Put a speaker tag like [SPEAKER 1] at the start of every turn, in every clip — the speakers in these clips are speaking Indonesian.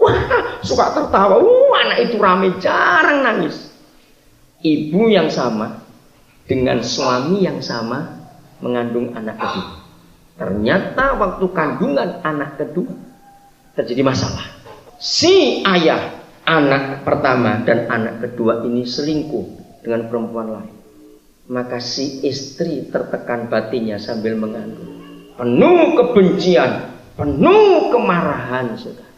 [SPEAKER 1] Wah, suka tertawa. Anak itu rame, jarang nangis. Ibu yang sama dengan suami yang sama mengandung anak kedua. Ternyata waktu kandungan anak kedua terjadi masalah. Si ayah anak pertama dan anak kedua ini selingkuh dengan perempuan lain. Maka si istri tertekan batinnya sambil mengandung. Penuh kebencian, penuh kemarahan, saudara.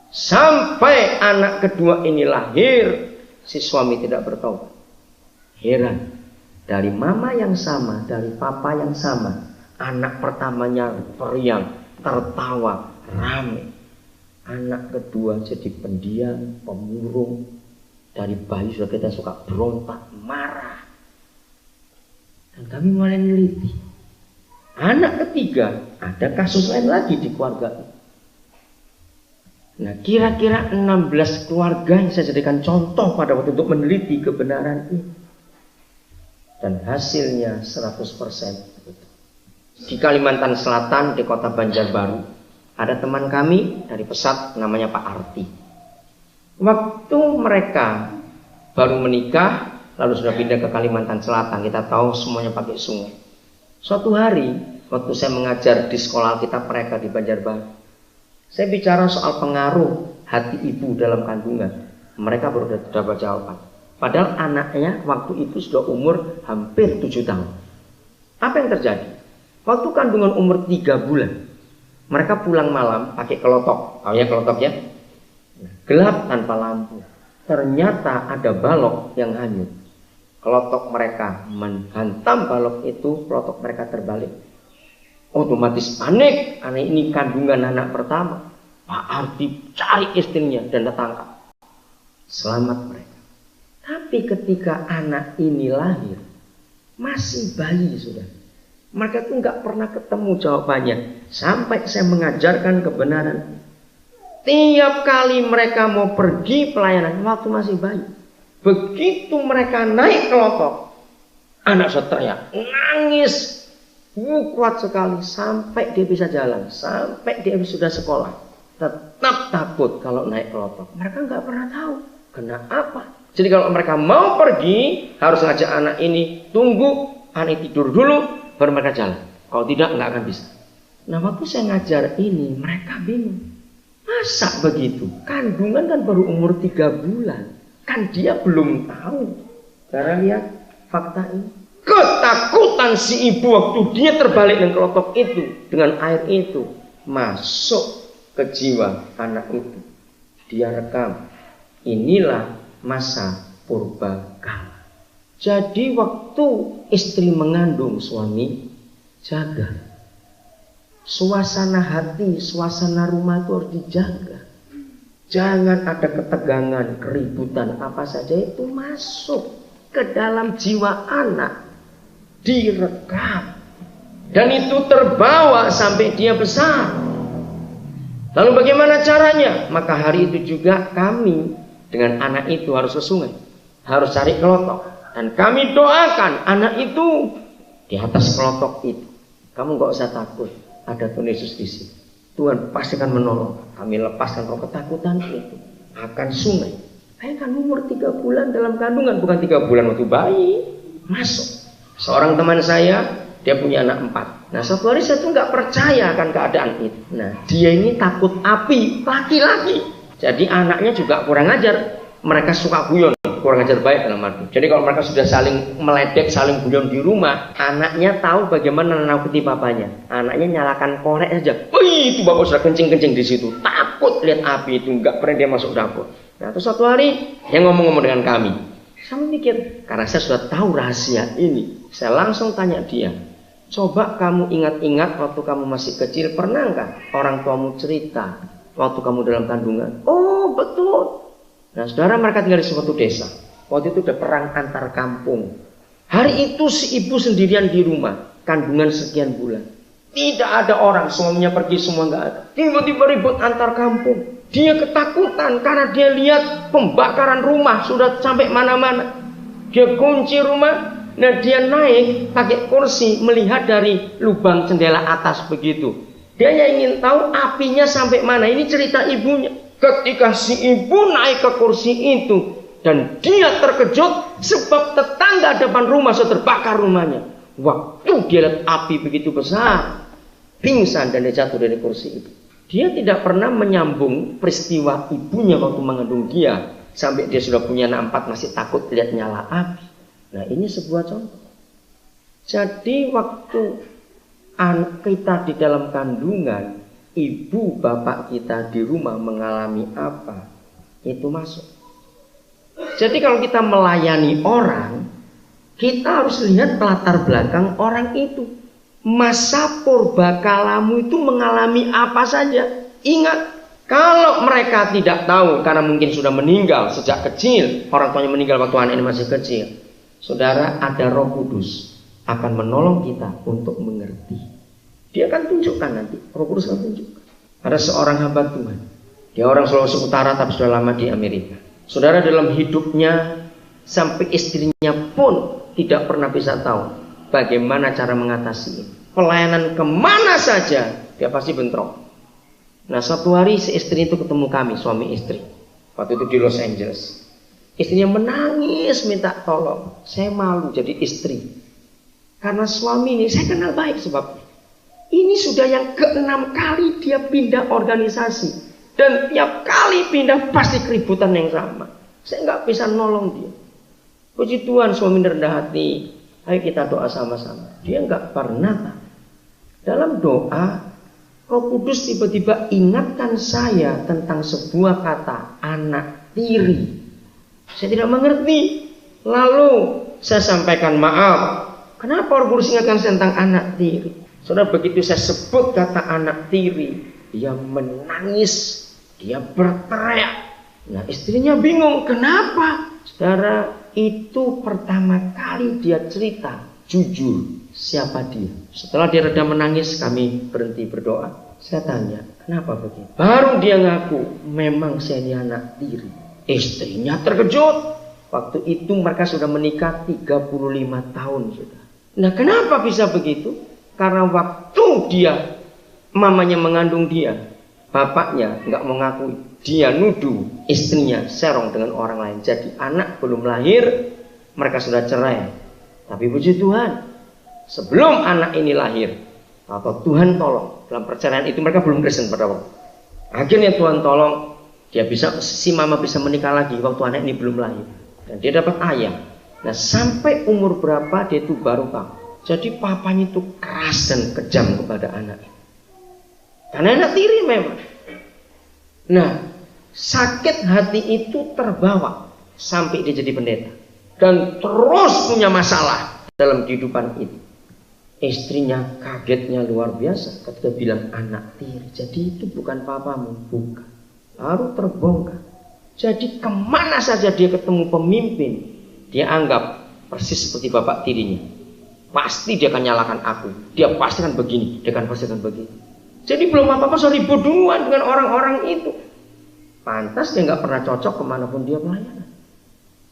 [SPEAKER 1] Sampai anak kedua ini lahir, si suami tidak bertobat. Heran, dari mama yang sama, dari papa yang sama, anak pertamanya periang, tertawa, rame. Anak kedua jadi pendiam, pemurung. Dari bayi sudah kita suka berontak, marah. Dan kami mulai meneliti. Anak ketiga, ada kasus lain lagi di keluarga itu. Nah, kira-kira 16 keluarga yang saya jadikan contoh pada waktu untuk meneliti kebenaran ini. Dan hasilnya 100%. Di Kalimantan Selatan, di kota Banjarbaru, ada teman kami dari Pesat namanya Pak Arti. Waktu mereka baru menikah, lalu sudah pindah ke Kalimantan Selatan, kita tahu semuanya pakai sungai. Suatu hari, waktu saya mengajar di sekolah Alkitab mereka di Banjarbaru, saya bicara soal pengaruh hati ibu dalam kandungan. Mereka baru dapat jawaban. Padahal anaknya waktu itu sudah umur hampir 7 tahun. Apa yang terjadi? Waktu kandungan umur 3 bulan, mereka pulang malam pakai kelotok. Tahu ya kelotok ya? Gelap tanpa lampu. Ternyata ada balok yang hanyut. Kelotok mereka menghantam balok itu, kelotok mereka terbalik. Otomatis panik, anak ini kandungan anak pertama. Pak Arti cari istrinya dan tertangkap. Selamat mereka. Tapi ketika anak ini lahir, masih bayi sudah. Mereka tuh nggak pernah ketemu jawabannya. Sampai saya mengajarkan kebenaran. Tiap kali mereka mau pergi pelayanan waktu masih bayi, begitu mereka naik kelotok, anak saya teriak, nangis, kuat sekali sampai dia bisa jalan, sampai dia sudah sekolah, tetap takut kalau naik kelotok. Mereka nggak pernah tahu kenapa. Jadi kalau mereka mau pergi, harus ngajak anak ini tunggu, anak tidur dulu, baru mereka jalan. Kalau tidak, nggak akan bisa. Nah, waktu saya ngajar ini, mereka bingung. Masa begitu? Kandungan kan baru umur 3 bulan. Kan dia belum tahu. Karena lihat fakta ini. Ketakutan si ibu waktu dia terbalik dengan kelotok itu, dengan air itu, masuk ke jiwa anak itu. Dia rekam. Inilah masa purbakala. Jadi waktu istri mengandung suami, jaga. Suasana hati, suasana rumah itu harus dijaga. Jangan ada ketegangan, keributan, apa saja itu masuk ke dalam jiwa anak. Direkam. Dan itu terbawa sampai dia besar. Lalu bagaimana caranya? Maka hari itu juga kami dengan anak itu harus ke sungai. Harus cari kelotok. Dan kami doakan anak itu di atas kelotok itu. Kamu gak usah takut. Ada Tuhan Yesus di sini. Tuhan pasti akan menolong. Kami lepaskan roh ketakutan itu. Akan sungai. Bayangkan umur 3 bulan dalam kandungan. Bukan 3 bulan waktu bayi. Masuk. Seorang teman saya, dia punya anak 4. Nah, suatu hari saya tuh gak percaya akan keadaan itu. Nah, dia ini takut api. Laki-laki. Jadi anaknya juga kurang ajar. Mereka suka guyon. Kurang ajar baik dalam arti. Jadi kalau mereka sudah saling meledek, saling guyon di rumah, anaknya tahu bagaimana menakuti papanya. Anaknya nyalakan korek saja. Wih, itu bapak sudah kencing-kencing di situ. Takut lihat api itu, nggak pernah dia masuk dapur. Nah, terus suatu hari dia ngomong-ngomong dengan kami. Saya mikir, karena saya sudah tahu rahasia ini, saya langsung tanya dia. Coba kamu ingat-ingat waktu kamu masih kecil, pernah nggak orang tuamu cerita waktu kamu dalam kandungan? Oh, betul. Nah, saudara, mereka tinggal di suatu desa. Waktu itu ada perang antar kampung. Hari itu si ibu sendirian di rumah, kandungan sekian bulan. Tidak ada orang, suaminya pergi semua nggak ada. Tiba-tiba ribut antar kampung. Dia ketakutan karena dia lihat pembakaran rumah sudah sampai mana-mana. Dia kunci rumah, nah dia naik pakai kursi melihat dari lubang jendela atas begitu. Dia ingin tahu apinya sampai mana. Ini cerita ibunya. Ketika si ibu naik ke kursi itu dan dia terkejut sebab tetangga depan rumah sudah terbakar rumahnya. Waktu dia lihat api begitu besar, pingsan dan dia jatuh dari kursi itu. Dia tidak pernah menyambung peristiwa ibunya waktu mengandung dia sampai dia sudah punya anak 4 masih takut lihat nyala api. Nah, ini sebuah contoh. Jadi waktu kita di dalam kandungan, ibu bapak kita di rumah mengalami apa, itu masuk. Jadi kalau kita melayani orang, kita harus lihat latar belakang orang itu. Masa purbakalamu itu mengalami apa saja. Ingat, kalau mereka tidak tahu karena mungkin sudah meninggal sejak kecil, orang tuanya meninggal waktu anak ini masih kecil, saudara, ada Roh Kudus akan menolong kita untuk mengerti. Dia akan tunjukkan nanti, Roh Kudus akan tunjukkan. Ada seorang hamba Tuhan, dia orang Sulawesi Utara tapi sudah lama di Amerika. Saudara, dalam hidupnya sampai istrinya pun tidak pernah bisa tahu bagaimana cara mengatasi ini. Pelayanan kemana saja dia pasti bentrok. Nah, suatu hari si istri itu ketemu kami, suami istri, waktu itu di Los Angeles. Istrinya menangis minta tolong. Saya malu jadi istri karena suami ini saya kenal baik, sebab ini sudah yang ke-6 kali dia pindah organisasi, dan tiap kali pindah pasti keributan yang sama. Saya nggak bisa nolong dia. Puji Tuhan, suami rendah hati. Ayo kita doa sama-sama. Dia nggak pernah. Dalam doa, Roh Kudus tiba-tiba ingatkan saya tentang sebuah kata, anak tiri. Saya tidak mengerti. Lalu saya sampaikan maaf. Kenapa Roh Kudus ingatkan saya tentang anak tiri? Saudara, begitu saya sebut kata anak tiri, dia menangis, dia berteriak. Nah, istrinya bingung, kenapa? Saudara, itu pertama kali dia cerita jujur siapa dia. Setelah dia reda menangis, kami berhenti berdoa. Saya tanya, kenapa begitu? Baru dia ngaku, memang saya ini anak tiri. Istrinya terkejut. Waktu itu mereka sudah menikah 35 tahun sudah. Nah, kenapa bisa begitu? Karena waktu dia, mamanya mengandung dia, bapaknya nggak mau ngakui. Dia nuduh istrinya serong dengan orang lain. Jadi anak belum lahir, mereka sudah cerai. Tapi puji Tuhan, sebelum anak ini lahir, atau Tuhan tolong, dalam perceraian itu mereka belum Kristen pada waktu. Akhirnya Tuhan tolong, si mama bisa menikah lagi waktu anak ini belum lahir. Dan dia dapat ayah. Nah, sampai umur berapa dia itu baru tahu. Jadi papanya itu keras dan kejam kepada anaknya. Karena anak tiri memang. Nah, sakit hati itu terbawa sampai dia jadi pendeta. Dan terus punya masalah dalam kehidupan itu. Istrinya kagetnya luar biasa ketika bilang anak tiri. Jadi itu bukan papamu, bukan. Baru terbongkar. Jadi kemana saja dia ketemu pemimpin, dia anggap persis seperti bapak tirinya. Pasti dia akan nyalakan aku. Dia pasti akan begini, dia pasti akan begini. Jadi belum apa-apa sudah ribut duluan dengan orang-orang itu. Pantas dia nggak pernah cocok kemanapun dia pelayanan.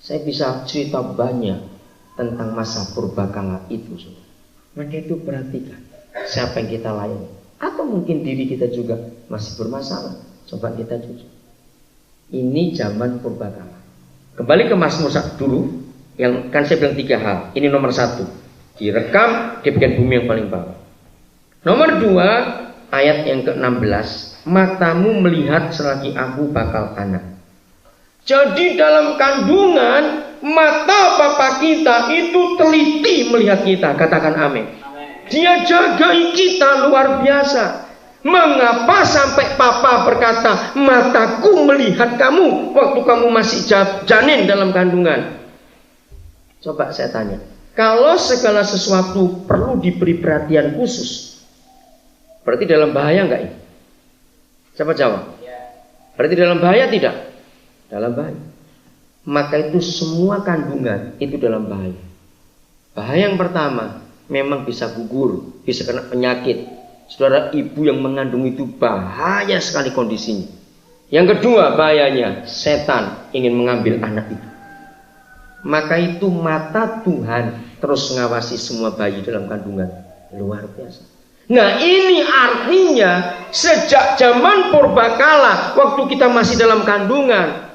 [SPEAKER 1] Saya bisa cerita banyak tentang masa purbakala itu. Maka itu perhatikan siapa yang kita layani. Atau mungkin diri kita juga masih bermasalah. Coba kita jujur. Ini zaman purbakala. Kembali ke Mazmur dulu. Yang kan saya bilang 3 hal. Ini nomor 1. Direkam di bagian bumi yang paling bawah. Nomor 2, ayat yang ke-16. Matamu melihat selagi aku bakal anak. Jadi dalam kandungan, mata Bapa kita itu teliti melihat kita. Katakan amin. Dia jagai kita luar biasa. Mengapa sampai Papa berkata, mataku melihat kamu waktu kamu masih janin dalam kandungan? Coba saya tanya, kalau segala sesuatu perlu diberi perhatian khusus, berarti dalam bahaya enggak ini? Coba jawab. Berarti dalam bahaya tidak? Dalam bahaya. Maka itu semua kandungan itu dalam bahaya. Bahaya yang pertama, memang bisa gugur, bisa kena penyakit. Saudara, ibu yang mengandung itu bahaya sekali kondisinya. Yang kedua bahayanya, setan ingin mengambil anak itu. Maka itu mata Tuhan terus mengawasi semua bayi dalam kandungan. Luar biasa. Nah, ini artinya sejak zaman purbakala, waktu kita masih dalam kandungan,